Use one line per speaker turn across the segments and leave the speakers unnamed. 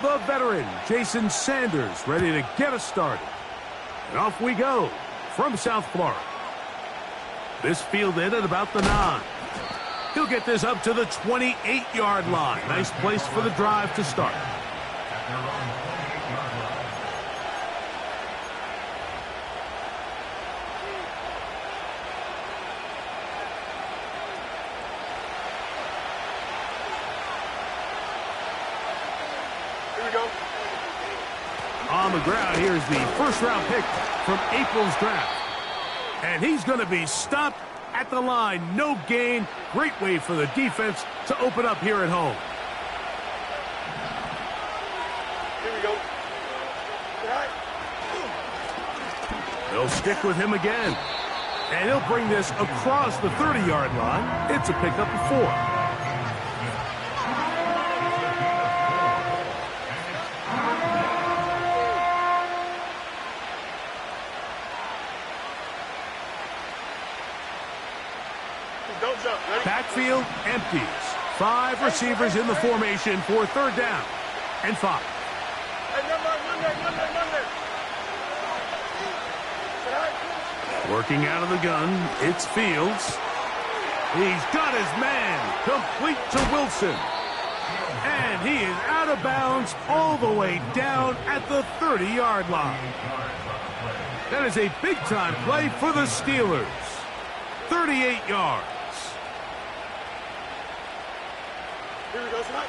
The veteran, Jason Sanders, ready to get us started. And off we go from South Florida. This fielded at about the 9. He'll get this up to the 28-yard line. Nice place for the drive to start. On the ground, here's the first-round pick from April's draft. And he's going to be stopped at the line. No gain. Great way for the defense to open up here at home.
Here we go.
They'll stick with him again. And he'll bring this across the 30-yard line. It's a pickup of 4. Backfield empties. 5 receivers in the formation for 3rd down and 5. Working out of the gun, it's Fields. He's got his man, complete to Wilson. And he is out of bounds all the way down at the 30-yard line. That is a big-time play for the Steelers. 38 yards.
Here we go, Scott.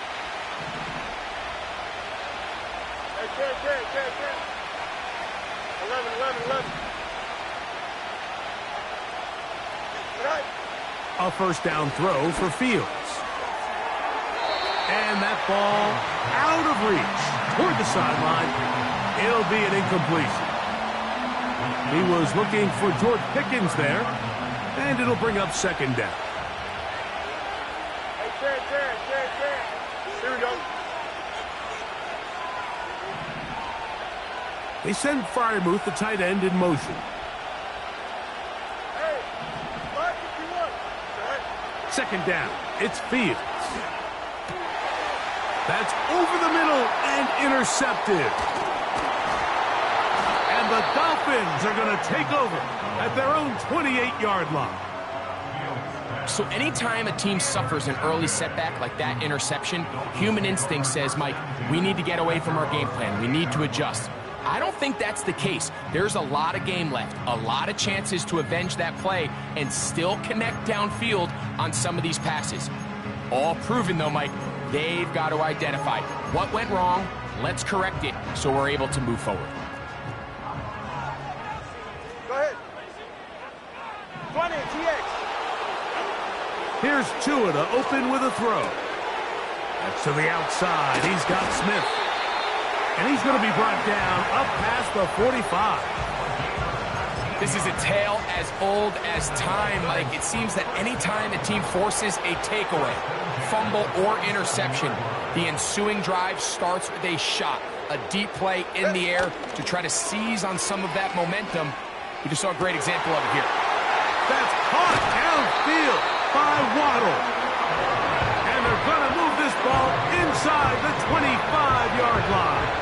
Hey, 11. Right.
A first down throw for Fields. And that ball out of reach toward the sideline. It'll be an incompletion. He was looking for George Pickens there, and it'll bring up 2nd down.
Here we go.
They send Freiermuth, the tight end, in motion.
Hey, mark if you want. Right.
2nd down. It's Fields. That's over the middle and intercepted. And the Dolphins are going to take over at their own 28-yard line.
So anytime a team suffers an early setback like that interception, human instinct says, Mike, we need to get away from our game plan. We need to adjust. I don't think that's the case. There's a lot of game left, a lot of chances to avenge that play and still connect downfield on some of these passes. All proven, though, Mike, they've got to identify what went wrong, let's correct it so we're able to move forward.
Go ahead. 20, TX.
Here's Tua to open with a throw. That's to the outside. He's got Smith. And he's going to be brought down up past the 45.
This is a tale as old as time, Mike. It seems that any time a team forces a takeaway, fumble, or interception, the ensuing drive starts with a shot, a deep play in the air to try to seize on some of that momentum. We just saw a great example of it here.
That's caught downfield by Waddle. And they're going to move this ball inside the 25-yard line.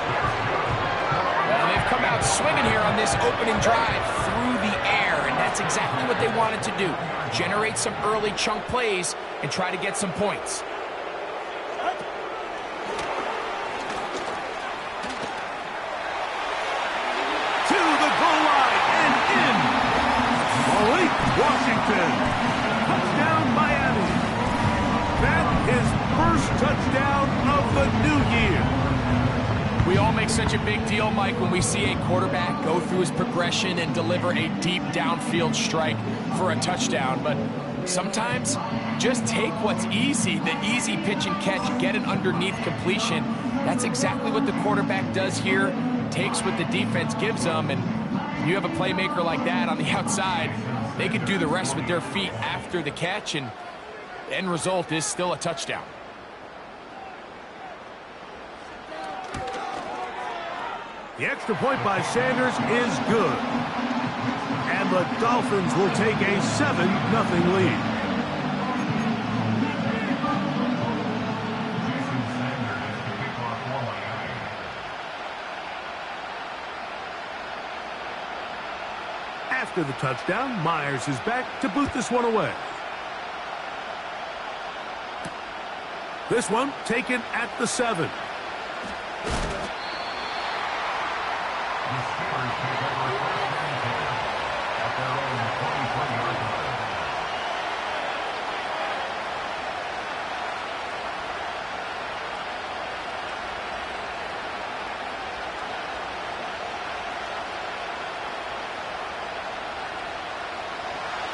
Well, they've come out swinging here on this opening drive through the air, and that's exactly what they wanted to do. Generate some early chunk plays and try to get some points.
To the goal line and in. Malik Washington. Touchdown, Miami. That is first touchdown of the new year.
We all make such a big deal, Mike, when we see a quarterback go through his progression and deliver a deep downfield strike for a touchdown. But sometimes just take what's easy, the easy pitch and catch, get an underneath completion. That's exactly what the quarterback does here, takes what the defense gives them, and you have a playmaker like that on the outside, they could do the rest with their feet after the catch, and the end result is still a touchdown.
The extra point by Sanders is good. And the Dolphins will take a 7-0 lead. After the touchdown, Myers is back to boot this one away. This one taken at the 7.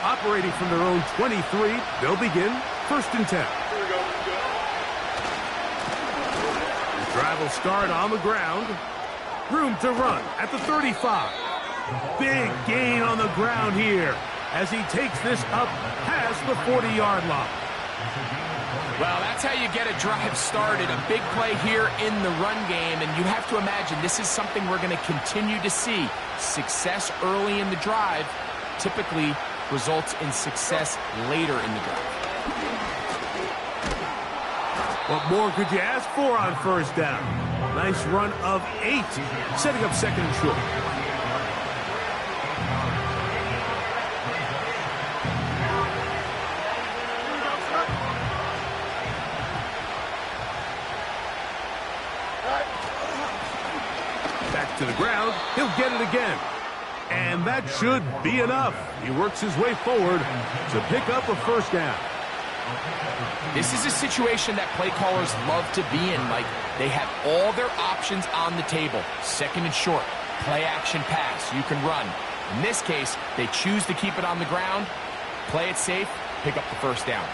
Operating from their own 23, they'll begin 1st and 10.
Here we go.
The drive will start on the ground. Room to run at the 35. Big gain on the ground here as he takes this up past the 40-yard line.
Well, that's how you get a drive started. A big play here in the run game, and you have to imagine this is something we're going to continue to see. Success early in the drive typically results in success later in the drive.
What more could you ask for on 1st down? Nice run of 8, setting up 2nd and short. Back to the ground, he'll get it again. And that should be enough. He works his way forward to pick up a 1st down.
This is a situation that play callers love to be in, Mike. They have all their options on the table. 2nd and short, play action pass, you can run. In this case, they choose to keep it on the ground, play it safe, pick up the 1st down.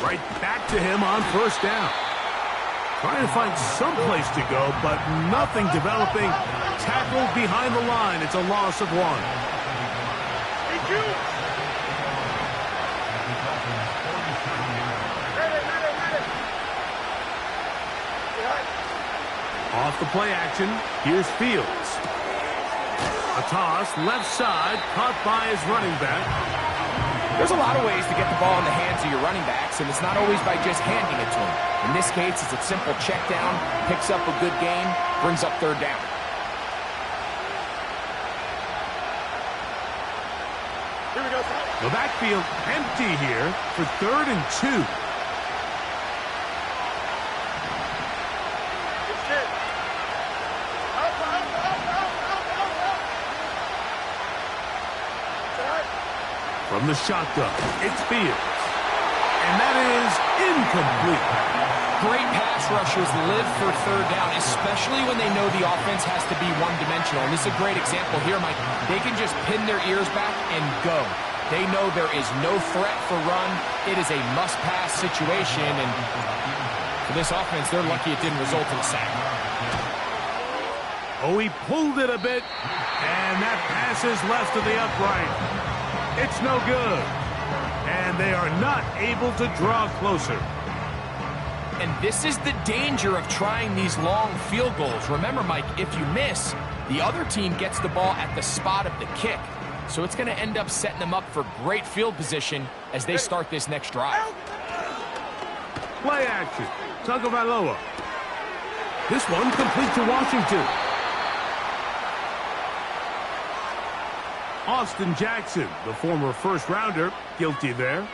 Right back to him on 1st down. Trying to find some place to go, but nothing developing. Tackled behind the line. It's a loss of 1. Off the play action, here's Fields. A toss, left side, caught by his running back.
There's a lot of ways to get the ball in the hands of your running backs, and it's not always by just handing it to them. In this case, it's a simple check down, picks up a good gain, brings up 3rd down.
Here we go.
The backfield empty here for 3rd and 2.
It's it. Out.
From the shotgun, it's Fields. And that is incomplete.
Great pass rushers live for 3rd down, especially when they know the offense has to be one-dimensional. And this is a great example here, Mike. They can just pin their ears back and go. They know there is no threat for run. It is a must-pass situation, and for this offense, they're lucky it didn't result in a sack.
Oh, he pulled it a bit, and that pass is left to the upright. It's no good, and they are not able to draw closer.
And this is the danger of trying these long field goals. Remember, Mike, if you miss, the other team gets the ball at the spot of the kick. So it's going to end up setting them up for great field position as they start this next drive.
Play action, Tagovailoa. This one complete to Washington. Austin Jackson, the former 1st rounder, guilty there.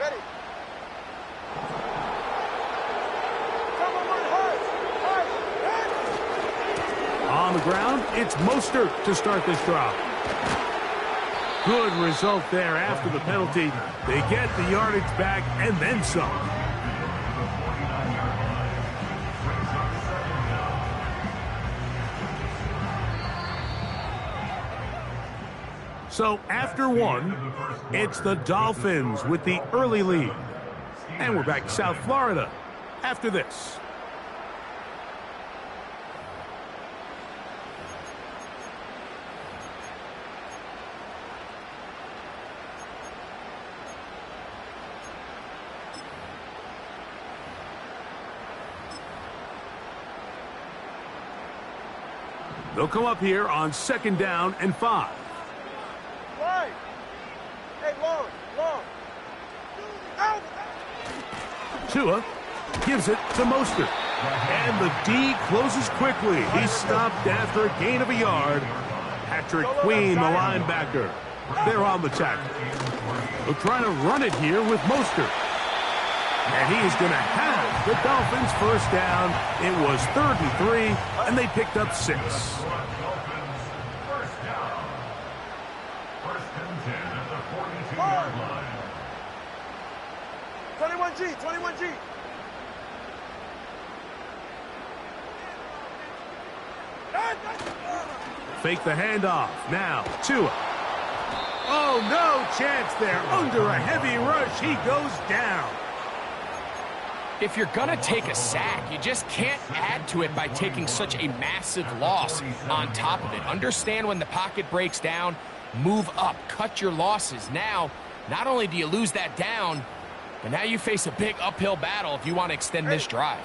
Ready.
On the ground, it's Mostert to start this drive. Good result there after the penalty. They get the yardage back and then some. So after 1, it's the Dolphins with the early lead. And we're back to South Florida after this. They'll come up here on 2nd down and 5.
Wide. Hey, long. Out.
Tua gives it to Mostert. And the D closes quickly. He's stopped after a gain of a yard. Patrick Queen, the linebacker. They're on the tackle. They're trying to run it here with Mostert. And he is going to have the Dolphins first down. It was 3rd and 3, and they picked up 6.
First down. First and 10 at the 42-yard line.
21G.
Fake the handoff. Now, Tua. Oh, no chance there. Under a heavy rush, he goes down.
If you're going to take a sack, you just can't add to it by taking such a massive loss on top of it. Understand when the pocket breaks down, move up, cut your losses. Now, not only do you lose that down, but now you face a big uphill battle if you want to extend this drive.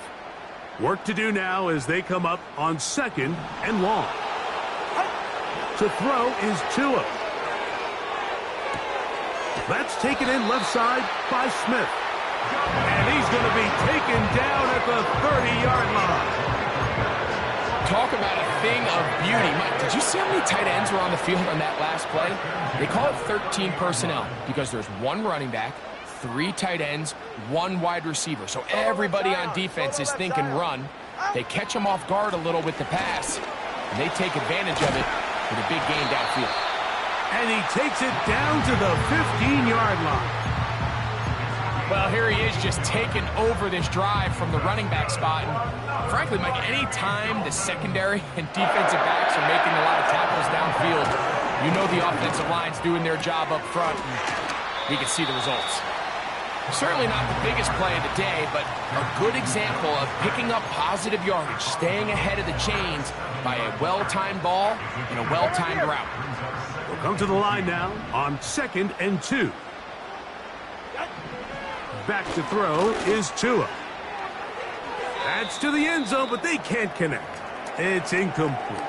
Work to do now as they come up on 2nd and long. To throw is Tua. That's taken in left side by Smith. And he's going to be taken down at the 30-yard line.
Talk about a thing of beauty. Mike, did you see how many tight ends were on the field on that last play? They call it 13 personnel because there's 1 running back, 3 tight ends, 1 wide receiver. So everybody on defense is thinking run. They catch them off guard a little with the pass, and they take advantage of it with a big gain downfield.
And he takes it down to the 15-yard line.
Well, here he is just taking over this drive from the running back spot. And frankly, Mike, any time the secondary and defensive backs are making a lot of tackles downfield, you know the offensive line's doing their job up front. And we can see the results. Certainly not the biggest play of the day, but a good example of picking up positive yardage, staying ahead of the chains by a well-timed ball and a well-timed route.
We'll come to the line now on 2nd and 2. Back to throw is Tua. That's to the end zone, but they can't connect. It's incomplete.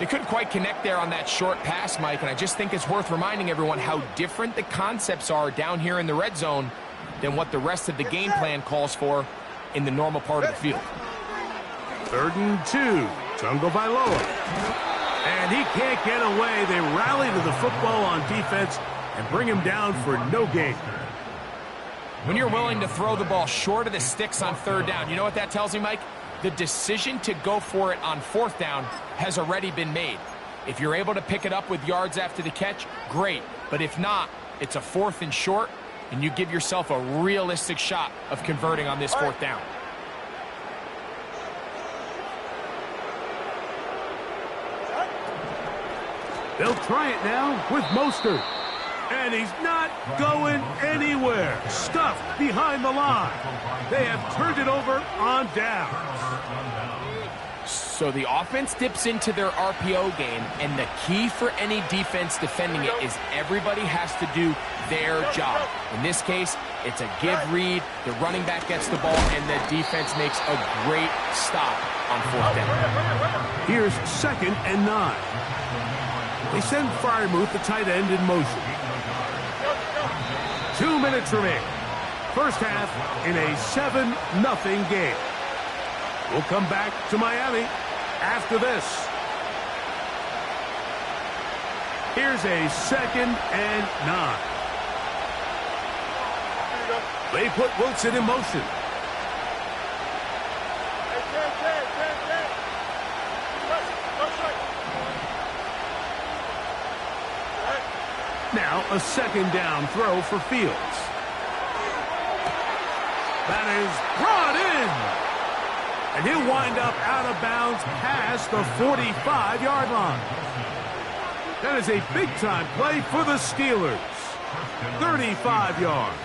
They couldn't quite connect there on that short pass, Mike, and I just think it's worth reminding everyone how different the concepts are down here in the red zone than what the rest of the game plan calls for in the normal part of the field.
3rd and 2. Tungo Bailoa. And he can't get away. They rally to the football on defense and bring him down for no gain.
When you're willing to throw the ball short of the sticks on 3rd down, you know what that tells me, Mike? The decision to go for it on 4th down has already been made. If you're able to pick it up with yards after the catch, great. But if not, it's a 4th and short, and you give yourself a realistic shot of converting on this 4th down.
They'll try it now with Mostert. And he's not going anywhere. Stuffed behind the line. They have turned it over on downs.
So the offense dips into their RPO game, and the key for any defense defending it is everybody has to do their job. In this case, it's a give read. The running back gets the ball, and the defense makes a great stop on 4th down.
Here's 2nd and 9. They send Freiermuth, the tight end, in motion. 2 minutes remaining. First half in a 7-0 game. We'll come back to Miami after this. Here's a 2nd and 9. They put Wilson in motion. Now a 2nd down throw for Fields. That is brought in. And he'll wind up out of bounds past the 45-yard line. That is a big-time play for the Steelers. 35 yards.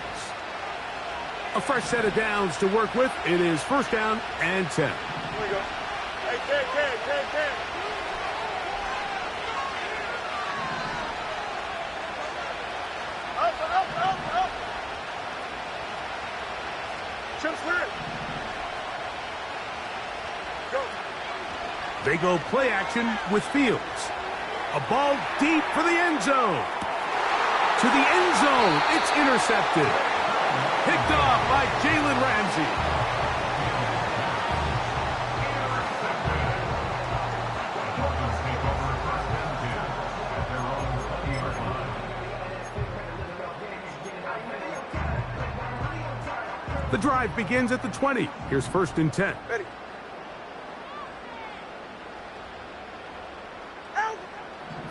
A fresh set of downs to work with. It is 1st down and 10.
Here we go. Hey, 10. Up. Chip clear. Go.
They go play action with Fields. A ball deep for the end zone. To the end zone. It's intercepted. Picked off by Jalen Ramsey. The drive begins at the 20. Here's 1st and 10.
Ready.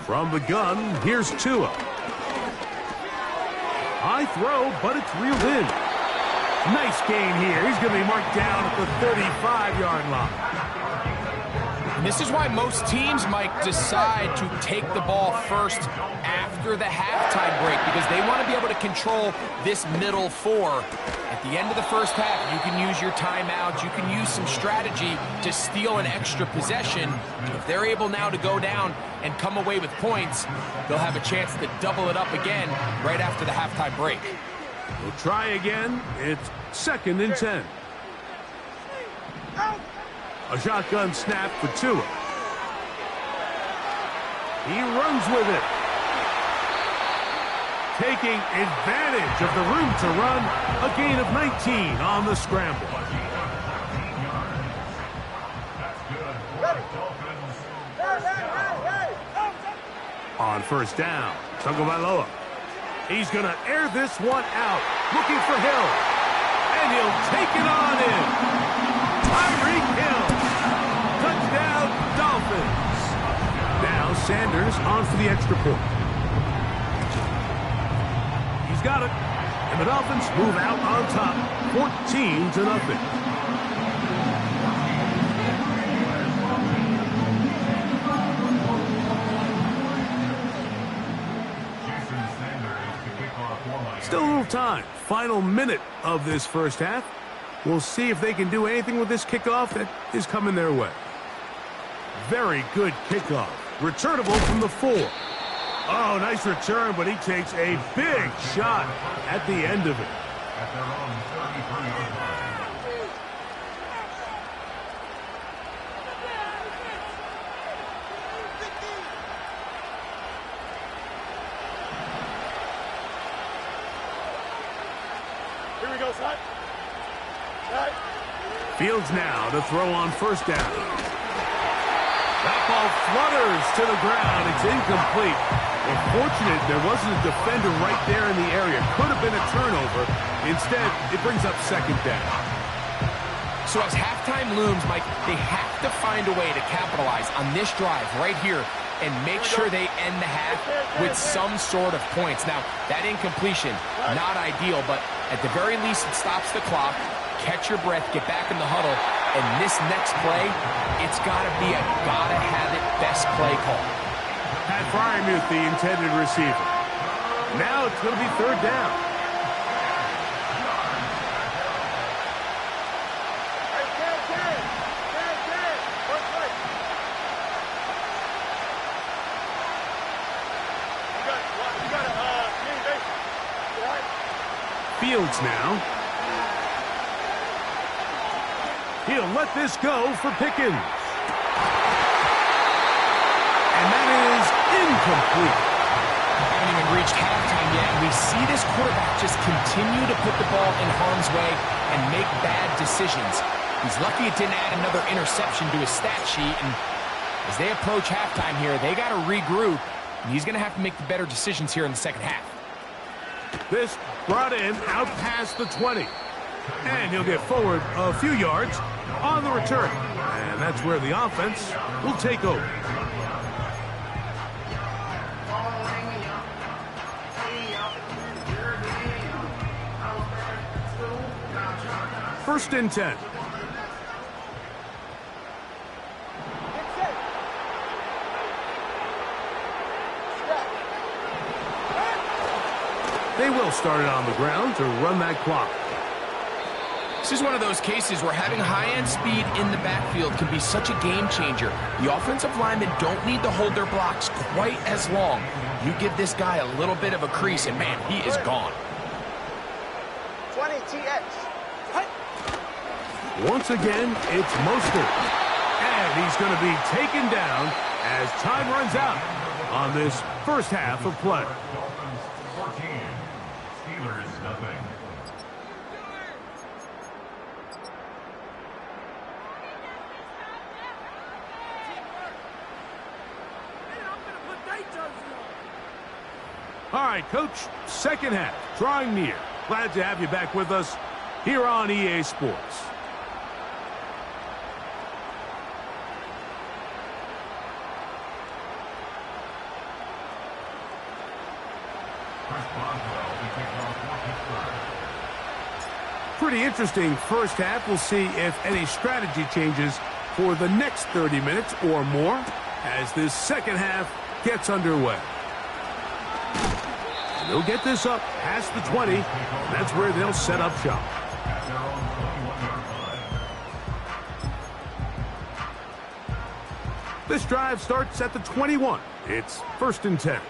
From the gun, here's Tua. High throw, but it's reeled in. Nice gain here. He's going to be marked down at the 35-yard line.
And this is why most teams, Mike, decide to take the ball first after the halftime break, because they want to be able to control this middle four. At the end of the first half, you can use your timeout. You can use some strategy to steal an extra possession. If they're able now to go down and come away with points, they'll have a chance to double it up again right after the halftime break.
We'll try again. It's 2nd and 10. A shotgun snap for Tua. He runs with it. Taking advantage of the room to run. A gain of 19 on the scramble. On 1st down, Tagovailoa. He's going to air this one out. Looking for Hill. And he'll take it on in. Tyreek Hill. Touchdown, Dolphins. Now Sanders on for the extra point. He's got it. And the Dolphins move out on top, 14-0. Still a little time. Final minute of this first half. We'll see if they can do anything with this kickoff that is coming their way. Very good kickoff. Returnable from the 4. Oh, nice return, but he takes a big shot at the end of it.
At their own 33-yard line.
Here we go, son. Right.
Fields now to throw on 1st down. That ball flutters to the ground. It's incomplete. Unfortunate there wasn't a defender right there in the area. Could have been a turnover. Instead, it brings up 2nd down.
So as halftime looms, Mike, they have to find a way to capitalize on this drive right here and make sure they end the half with some sort of points. Now, that incompletion, not ideal, but at the very least, it stops the clock. Catch your breath, get back in the huddle, and this next play, it's got to be a gotta-have-it best play call.
Pat Fryermuth, the intended receiver. Now it's going to be 3rd down. Fields now. He'll let this go for Pickens. And that is incomplete.
Haven't even reached halftime yet. We see this quarterback just continue to put the ball in harm's way and make bad decisions. He's lucky it didn't add another interception to his stat sheet. And as they approach halftime here, they got to regroup. And he's going to have to make the better decisions here in the second half.
This brought in out past the 20. And he'll get forward a few yards on the return. And that's where the offense will take over. First and 10. They will start it on the ground to run that clock.
This is one of those cases where having high-end speed in the backfield can be such a game changer. The offensive linemen don't need to hold their blocks quite as long. You give this guy a little bit of a crease, and man, he is gone.
20 TX.
Once again, it's Mostert. And he's going to be taken down as time runs out on this first half of play.
Dolphins 14, Steelers nothing.
All right, Coach, second half, drawing near. Glad to have you back with us here on EA Sports. Pretty interesting first half. We'll see if any strategy changes for the next 30 minutes or more as this second half gets underway. And they'll get this up past the 20. That's where they'll set up shop. This drive starts at the 21. It's 1st and 10.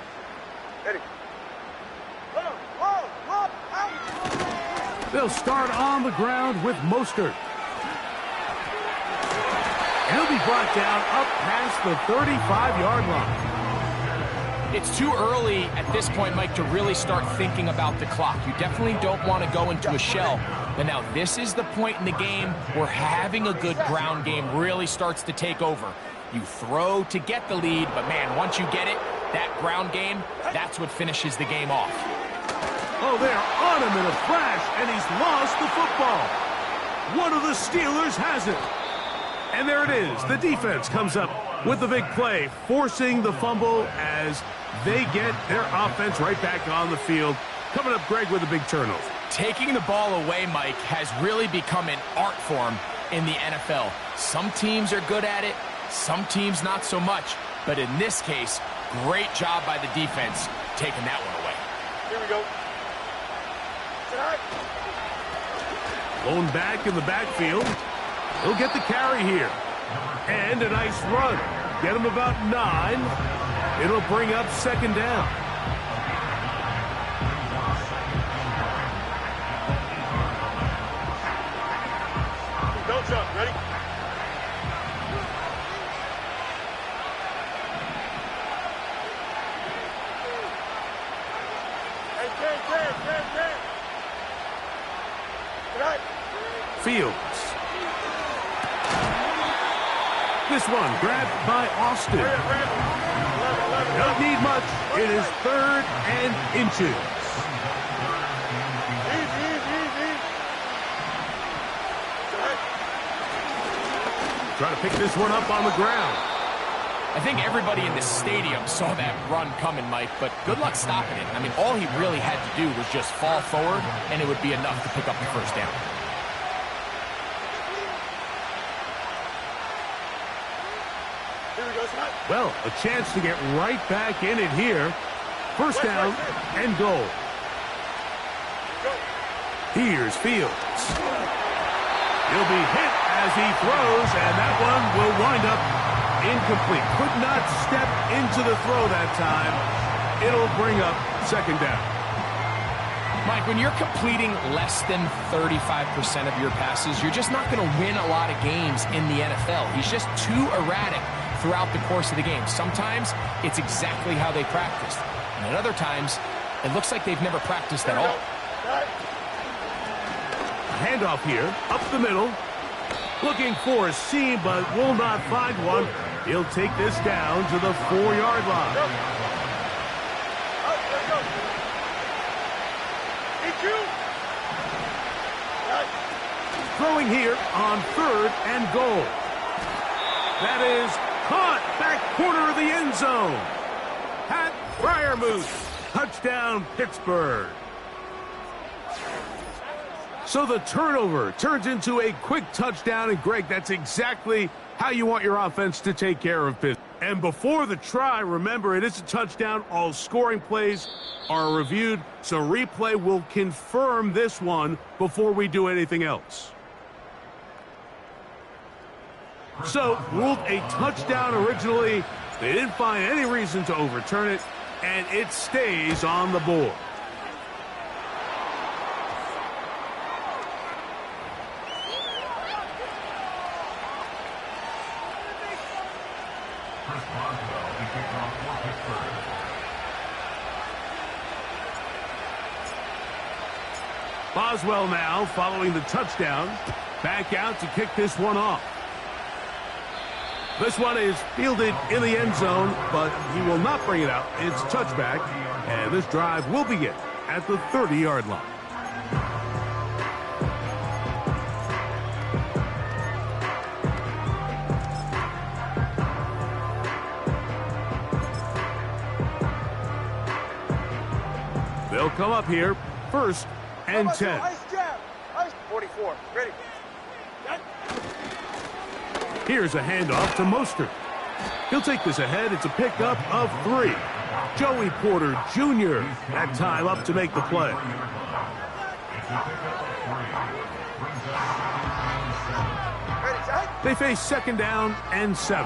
They'll start on the ground with Mostert. He'll be brought down up past the 35-yard line.
It's too early at this point, Mike, to really start thinking about the clock. You definitely don't want to go into a shell. But now this is the point in the game where having a good ground game really starts to take over. You throw to get the lead, but man, once you get it, that ground game, that's what finishes the game off.
Oh, they're on him in a flash, and he's lost the football. One of the Steelers has it. And there it is. The defense comes up with the big play, forcing the fumble as they get their offense right back on the field. Coming up, Greg, with a big turnover.
Taking the ball away, Mike, has really become an art form in the NFL. Some teams are good at it, some teams not so much. But in this case, great job by the defense taking that one away.
Here we go.
Blown back in the backfield. He'll get the carry here. And a nice run. Get him about 9. It'll bring up 2nd down.
Don't jump. Ready? Hey.
Fields. This one grabbed by Austin. Don't need much. It is 3rd and inches.
Easy.
Try to pick this one up on the ground.
I think everybody in the stadium saw that run coming, Mike, but good luck stopping it. I mean, all he really had to do was just fall forward, and it would be enough to pick up the 1st down.
Well, a chance to get right back in it here. 1st down and goal. Here's Fields. He'll be hit as he throws, and that one will wind up incomplete. Could not step into the throw that time. It'll bring up 2nd down.
Mike, when you're completing less than 35% of your passes, you're just not going to win a lot of games in the NFL. He's just too erratic throughout the course of the game. Sometimes it's exactly how they practiced. And at other times, it looks like they've never practiced at all.
Handoff here, up the middle. Looking for a seam, but will not find one. He'll take this down to the 4-yard line. Throwing here on 3rd and goal. That is caught back corner of the end zone. Pat Freiermuth, touchdown Pittsburgh. So the turnover turns into a quick touchdown, and Greg, that's exactly how you want your offense to take care of business. And before the try, remember, it is a touchdown. All scoring plays are reviewed, so replay will confirm this one before we do anything else. So, ruled a touchdown originally. They didn't find any reason to overturn it, and it stays on the board. Boswell now following the touchdown. Back out to kick this one off. This one is fielded in the end zone, but he will not bring it out. It's touchback, and this drive will begin at the 30-yard line. They'll come up here, first and 10.
Ice jab. Ice 44. Ready.
Here's a handoff to Mostert. He'll take this ahead. It's a pickup of 3. Joey Porter Jr. that time up to make the play. They face second down and 7.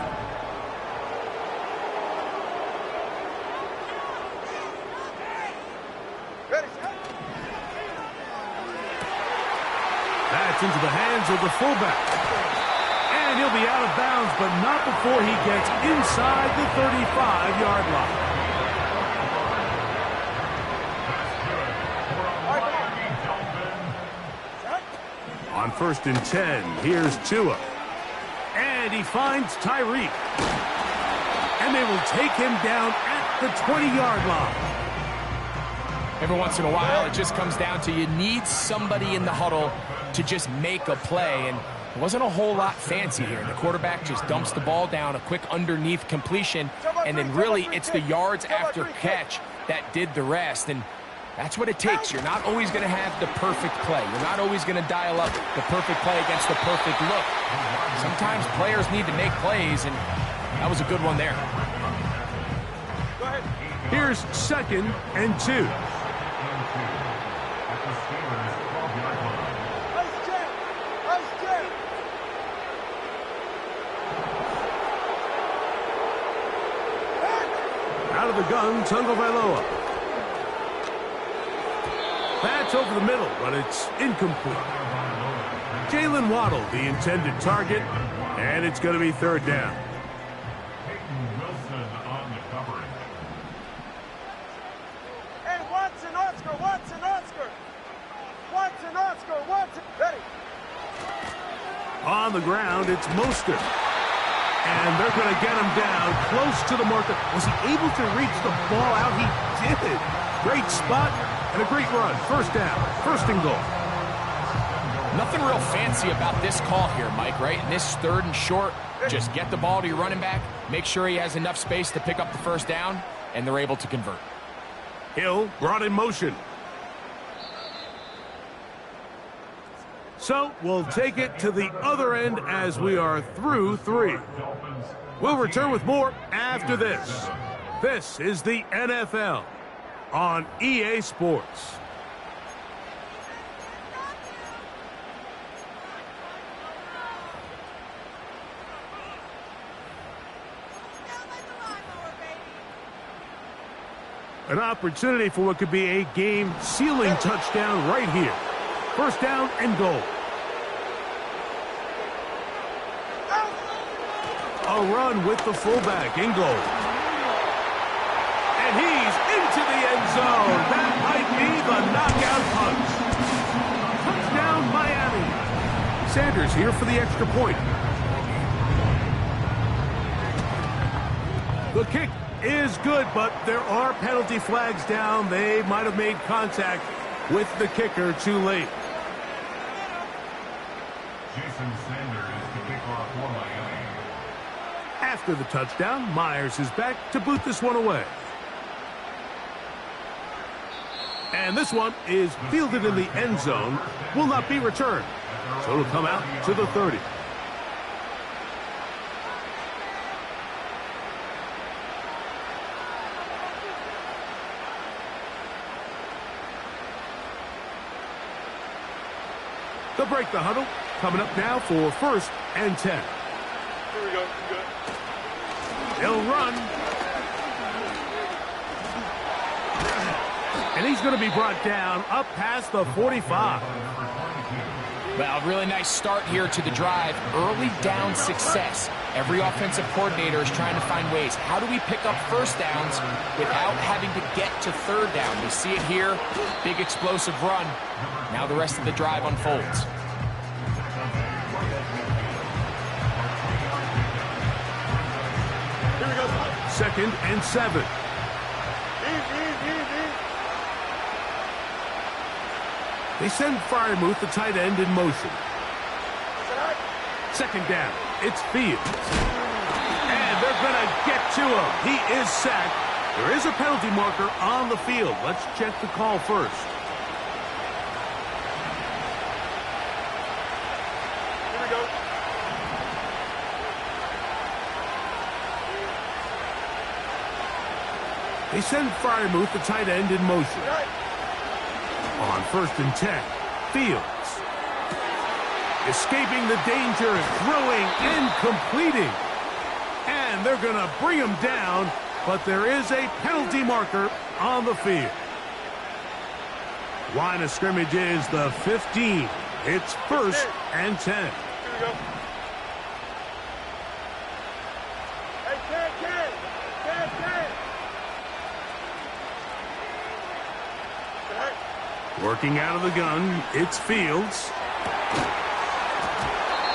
That's into the hands of the fullback. And he'll be out of bounds, but not before he gets inside the 35-yard line. On first and 10, here's Tua. And he finds Tyreek. And they will take him down at the 20-yard line.
Every once in a while, it just comes down to you need somebody in the huddle to just make a play. And it wasn't a whole lot fancy here. The quarterback just dumps the ball down, a quick underneath completion, and then really it's the yards after catch that did the rest. And that's what it takes. You're not always going to have the perfect play. You're not always going to dial up the perfect play against the perfect look. Sometimes players need to make plays, and that was a good one there.
Here's second and 2. Out of the gun, Tagovailoa. That's over the middle, but it's incomplete. Jalen Waddle, the intended target, and it's going to be third down.
Wilson on the coverage.
And Watson, Oscar. Ready.
On the ground, it's Mostert. And they're going to get him down close to the marker. Was he able to reach the ball out? He did. Great spot and a great run. First down, first and goal.
Nothing real fancy about this call here, Mike, right? In this third and short, just get the ball to your running back, make sure he has enough space to pick up the first down, and they're able to convert.
Hill brought in motion. So we'll take it to the other end as we are through 3. We'll return with more after this. This is the NFL on EA Sports. An opportunity for what could be a game-sealing touchdown right here. First down and goal. A run with the fullback in goal. And he's into the end zone. That might be the knockout punch. Touchdown, Miami. Sanders here for the extra point. The kick is good, but there are penalty flags down. They might have made contact with the kicker too late.
Jason Sanders to kick off for Miami.
After the touchdown, Myers is back to boot this one away. And this one is fielded in the end zone, will not be returned. So it'll come out to the 30. They'll break the huddle. Coming up now for first and 10.
Here we go. Good.
He'll run. And he's going to be brought down up past the 45.
Well, really nice start here to the drive. Early down success. Every offensive coordinator is trying to find ways. How do we pick up first downs without having to get to third down? We see it here, big explosive run. Now the rest of the drive unfolds.
Here we go.
2nd and 7.
Easy.
They send Freiermuth, the tight end, in motion. 2nd down. It's Fields. And they're going to get to him. He is sacked. There is a penalty marker on the field. Let's check the call first.
Here we go.
They send Freiermuth, the tight end, in motion. On 1st and 10, Fields. Escaping the danger, throwing and completing. And they're going to bring him down, but there is a penalty marker on the field. Line of scrimmage is the 15. It's 1st and 10.
Here we go. Hey, Ken.
Working out of the gun, it's Fields.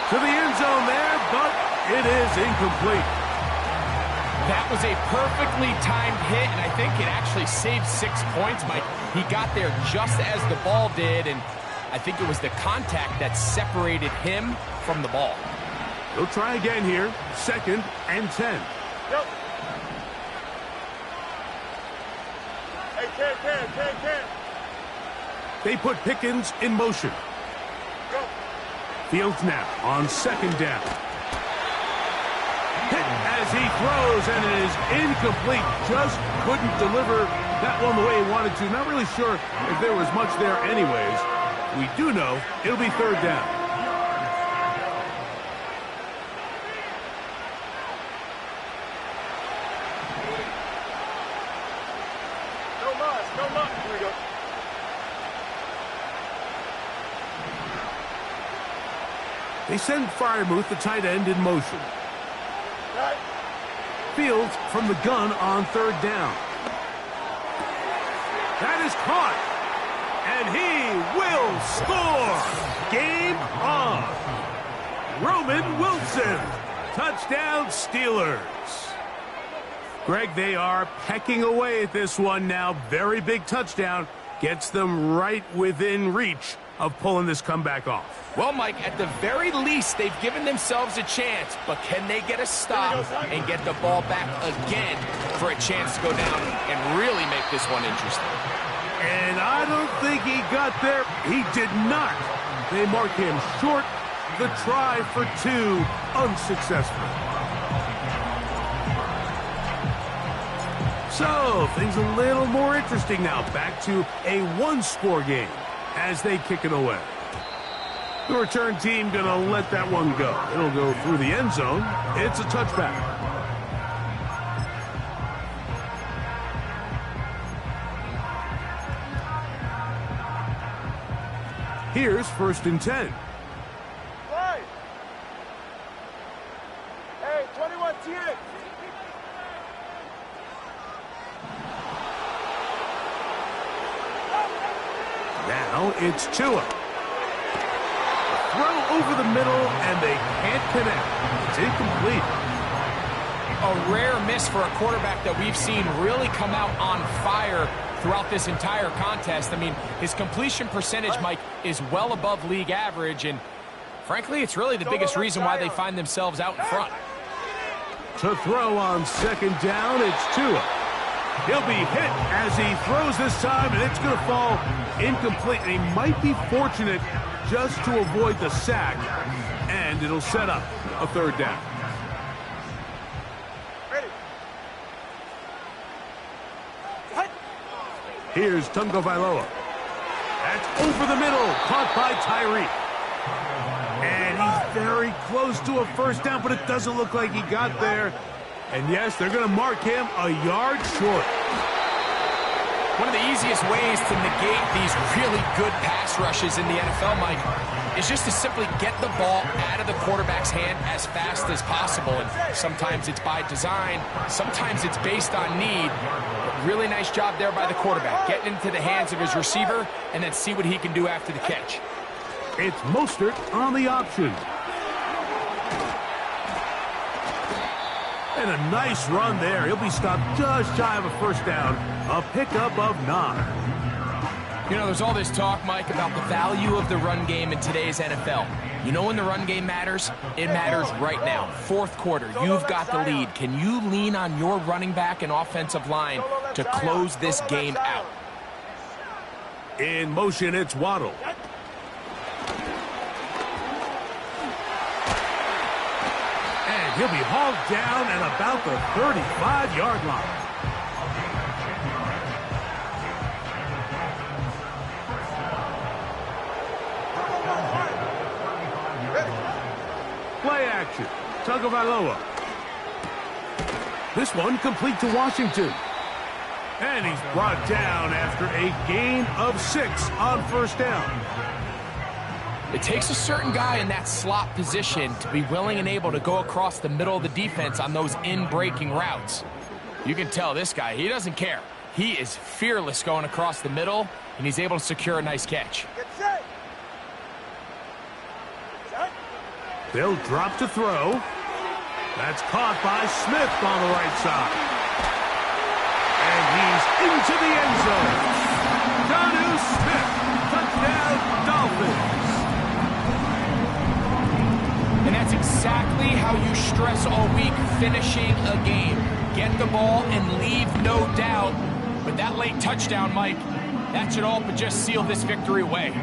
To the end zone there, but it is incomplete.
That was a perfectly timed hit, and I think it actually saved 6 points, Mike. He got there just as the ball did, and I think it was the contact that separated him from the ball.
They'll try again here. 2nd and 10.
Yep. Hey, Ken.
They put Pickens in motion.
Go.
Fields now on 2nd down. Hit as he throws, and it is incomplete. Just couldn't deliver that one the way he wanted to. Not really sure if there was much there anyways. We do know it'll be 3rd down.
No muss. Here we go.
They send Freiermuth, the tight end, in motion.
Right.
Fields from the gun on 3rd down. That is caught. And he will score. Game on. Roman Wilson. Touchdown Steelers. Greg, they are pecking away at this one now. Very big touchdown. Gets them right within reach of pulling this comeback off.
Well, Mike, at the very least, they've given themselves a chance, but can they get a stop and get the ball back again for a chance to go down and really make this one interesting?
And I don't think he got there. He did not. They mark him short. The try for 2, unsuccessful. So, things a little more interesting now. Back to a 1-score game as they kick it away. The return team going to let that one go. It'll go through the end zone. It's a touchback. Here's 1st and 10.
Right. Hey, 21 TX.
Now it's Tua. Throw over the middle, and they can't connect. It's incomplete.
A rare miss for a quarterback that we've seen really come out on fire throughout this entire contest. I mean, his completion percentage, Mike, is well above league average, and frankly, it's really the biggest reason why they find themselves out in front.
To throw on 2nd down, it's Tua. He'll be hit as he throws this time, and it's going to fall incomplete. And he might be fortunate just to avoid the sack, and it'll set up a 3rd down.
Ready. What?
Here's Tungo Vailoa. That's over the middle, caught by Tyree. And he's very close to a 1st down, but it doesn't look like he got there. And yes, they're going to mark him a yard short.
One of the easiest ways to negate these really good pass rushes in the NFL, Mike, is just to simply get the ball out of the quarterback's hand as fast as possible. And sometimes it's by design, sometimes it's based on need. But really nice job there by the quarterback, getting into the hands of his receiver and then see what he can do after the catch.
It's Mostert on the option. And a nice run there. He'll be stopped just shy of a first down. A pickup of 9.
You know, there's all this talk, Mike, about the value of the run game in today's NFL. You know when the run game matters? It matters right now. Fourth quarter, you've got the lead. Can you lean on your running back and offensive line to close this game out?
In motion, it's Waddle. And he'll be hauled down at about the 35-yard line. Play action. Tagovailoa. This one complete to Washington. And he's brought down after a gain of 6 on first down.
It takes a certain guy in that slot position to be willing and able to go across the middle of the defense on those in-breaking routes. You can tell this guy, he doesn't care. He is fearless going across the middle, and he's able to secure a nice catch.
Get set. Set.
They'll drop to throw. That's caught by Smith on the right side. And he's into the end zone. Jonnu Smith, touchdown Dolphins.
And that's exactly how you stress all week finishing a game. Get the ball and leave no doubt. But that late touchdown, Mike, that should all but just seal this victory away.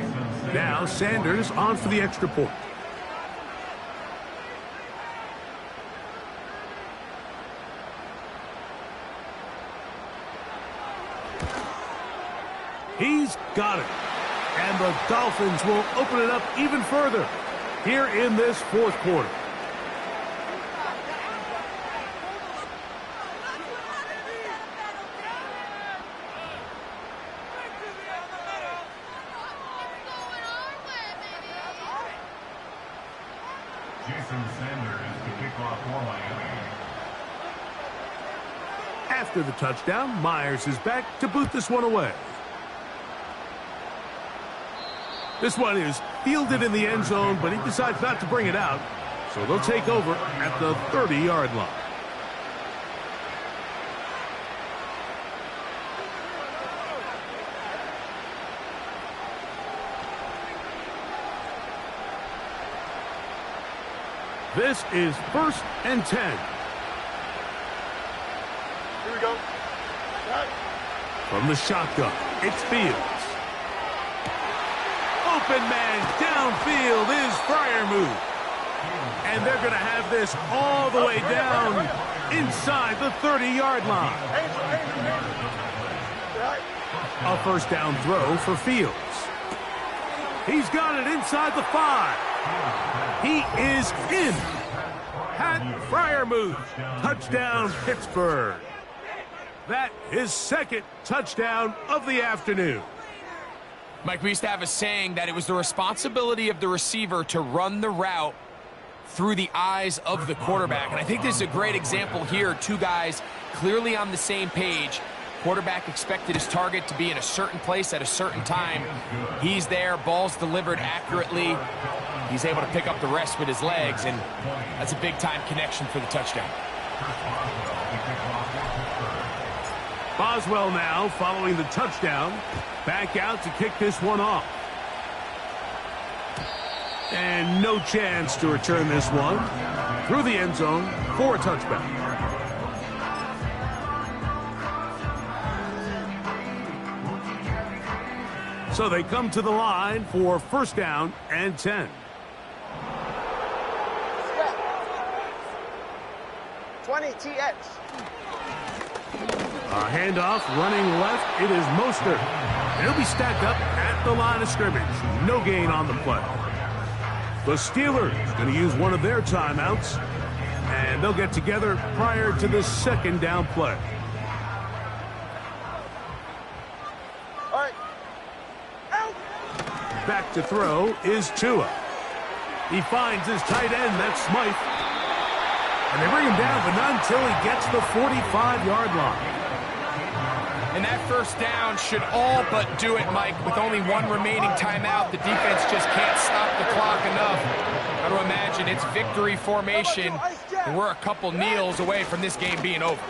Now Sanders on for the extra point. He's got it. And the Dolphins will open it up even further here in this fourth quarter.
Jason Sanders to kick off for Miami.
After the touchdown, Myers is back to boot this one away. This one is fielded in the end zone, but he decides not to bring it out. So they'll take over at the 30-yard line. This is 1st and 10.
Here we go. Set.
From the shotgun, it's Fields. Open man downfield is Freiermuth. And they're going to have this all the way down inside the 30-yard line. A first down throw for Fields. He's got it inside the 5. He is in. Pat Freiermuth. Touchdown, Pittsburgh. That is second touchdown of the afternoon.
Mike, we used to have a saying that it was the responsibility of the receiver to run the route through the eyes of the quarterback. And I think this is a great example here. Two guys clearly on the same page. Quarterback expected his target to be in a certain place at a certain time. He's there, ball's delivered accurately. He's able to pick up the rest with his legs, and that's a big-time connection for the touchdown.
Boswell now following the touchdown. Back out to kick this one off. And no chance to return this one through the end zone for a touchback. So they come to the line for first down and 10.
20 TX.
A handoff running left. It is Mostert. He'll be stacked up at the line of scrimmage. No gain on the play. The Steelers going to use one of their timeouts, and they'll get together prior to the second down play. back to throw is Tua. He finds his tight end, that's Smythe. And they bring him down, but not until he gets the 45-yard line.
And that first down should all but do it, Mike. With only one remaining timeout, the defense just can't stop the clock enough. Got to imagine it's victory formation, and we're a couple kneels away from this game being over.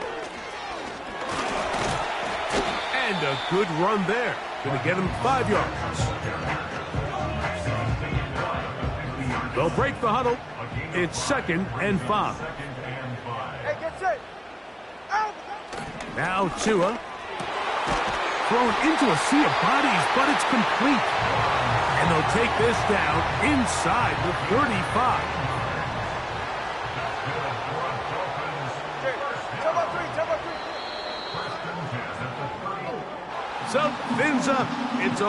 And a good run there. Going to get him 5 yards. They'll break the huddle. It's 2nd and 5.
Hey, get set. Out.
Now Tua. Thrown into a sea of bodies, but it's complete. And they'll take this down inside the 35. So, fins up. It's a